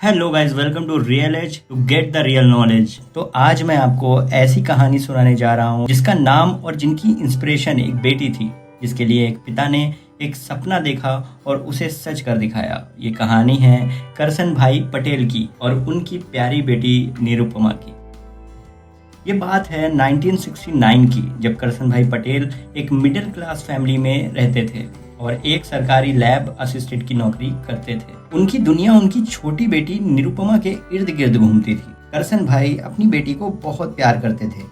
Hello guys, welcome to real age to get the real knowledge. तो आज मैं आपको ऐसी कहानी सुनाने जा रहा हूँ जिसका नाम और जिनकी इंस्पिरेशन एक बेटी थी, जिसके लिए एक पिता ने एक सपना देखा और उसे सच कर दिखाया। ये कहानी है करसन भाई पटेल की और उनकी प्यारी बेटी निरुपमा की। ये बात है 1969 की, जब करसन भाई पटेल एक मिडिल क्लास फैमिली में रहते थे और एक सरकारी लैब असिस्टेंट की नौकरी करते थे। उनकी दुनिया उनकी छोटी बेटी निरुपमा के इर्द गिर्द घूमती थी। करसन भाई अपनी बेटी को बहुत प्यार करते थे,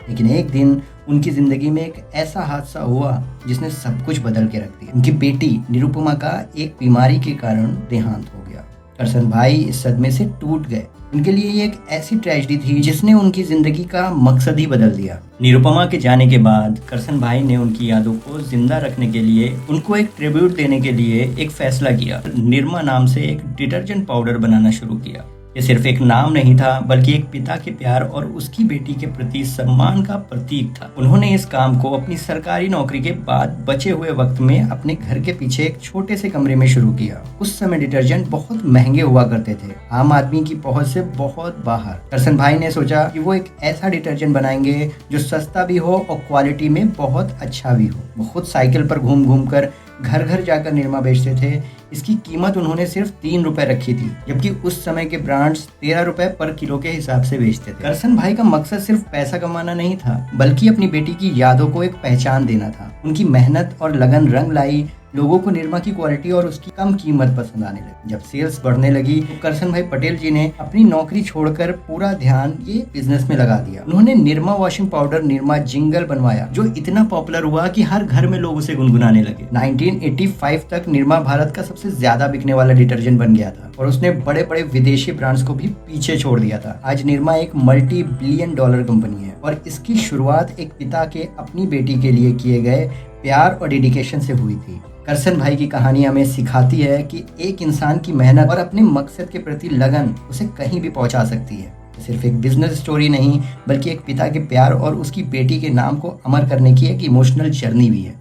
लेकिन एक दिन उनकी जिंदगी में एक ऐसा हादसा हुआ जिसने सब कुछ बदल के रख दिया। उनकी बेटी निरुपमा का एक बीमारी के कारण देहांत हो गया। करसन भाई इस सदमे से टूट गए। उनके लिए ये एक ऐसी ट्रेजेडी थी जिसने उनकी जिंदगी का मकसद ही बदल दिया। निरुपमा के जाने के बाद करसन भाई ने उनकी यादों को जिंदा रखने के लिए, उनको एक ट्रिब्यूट देने के लिए एक फैसला किया। निरमा नाम से एक डिटर्जेंट पाउडर बनाना शुरू किया। ये सिर्फ एक नाम नहीं था, बल्कि एक पिता के प्यार और उसकी बेटी के प्रति सम्मान का प्रतीक था। उन्होंने इस काम को अपनी सरकारी नौकरी के बाद बचे हुए वक्त में अपने घर के पीछे एक छोटे से कमरे में शुरू किया। उस समय डिटर्जेंट बहुत महंगे हुआ करते थे, आम आदमी की पहुंच से बहुत बाहर। करसन भाई ने सोचा कि वो एक ऐसा डिटर्जेंट बनाएंगे जो सस्ता भी हो और क्वालिटी में बहुत अच्छा भी हो। वो खुद साइकिल पर घूम घूम कर घर घर जाकर निरमा बेचते थे। इसकी कीमत उन्होंने सिर्फ 3 रुपए रखी थी, जबकि उस समय के ब्रांड्स 13 रुपए पर किलो के हिसाब से बेचते थे। करसन भाई का मकसद सिर्फ पैसा कमाना नहीं था, बल्कि अपनी बेटी की यादों को एक पहचान देना था। उनकी मेहनत और लगन रंग लाई। लोगों को निरमा की क्वालिटी और उसकी कम कीमत पसंद आने लगी। जब सेल्स बढ़ने लगी तो करसन भाई पटेल जी ने अपनी नौकरी छोड़कर पूरा ध्यान ये बिजनेस में लगा दिया। उन्होंने Nirma washing powder Nirma jingle बनवाया, जो इतना पॉपुलर हुआ कि हर घर में लोग उसे गुनगुनाने लगे। 1985 तक निरमा भारत का सबसे ज्यादा बिकने वाला डिटर्जेंट बन गया था और उसने बड़े बड़े विदेशी ब्रांड्स को भी पीछे छोड़ दिया था। आज निरमा एक मल्टी बिलियन डॉलर कंपनी है और इसकी शुरुआत एक पिता के अपनी बेटी के लिए किए गए प्यार और डेडिकेशन से हुई थी। करसन भाई की कहानी हमें सिखाती है कि एक इंसान की मेहनत और अपने मकसद के प्रति लगन उसे कहीं भी पहुंचा सकती है। सिर्फ एक बिजनेस स्टोरी नहीं, बल्कि एक पिता के प्यार और उसकी बेटी के नाम को अमर करने की एक इमोशनल जर्नी भी है।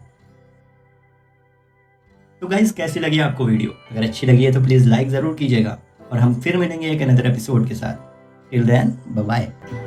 तो गाइस, कैसी लगी आपको वीडियो? अगर अच्छी लगी है तो प्लीज लाइक जरूर कीजिएगा और हम फिर मिलेंगे एक अनदर एपिसोड के साथ। Till then, bye bye.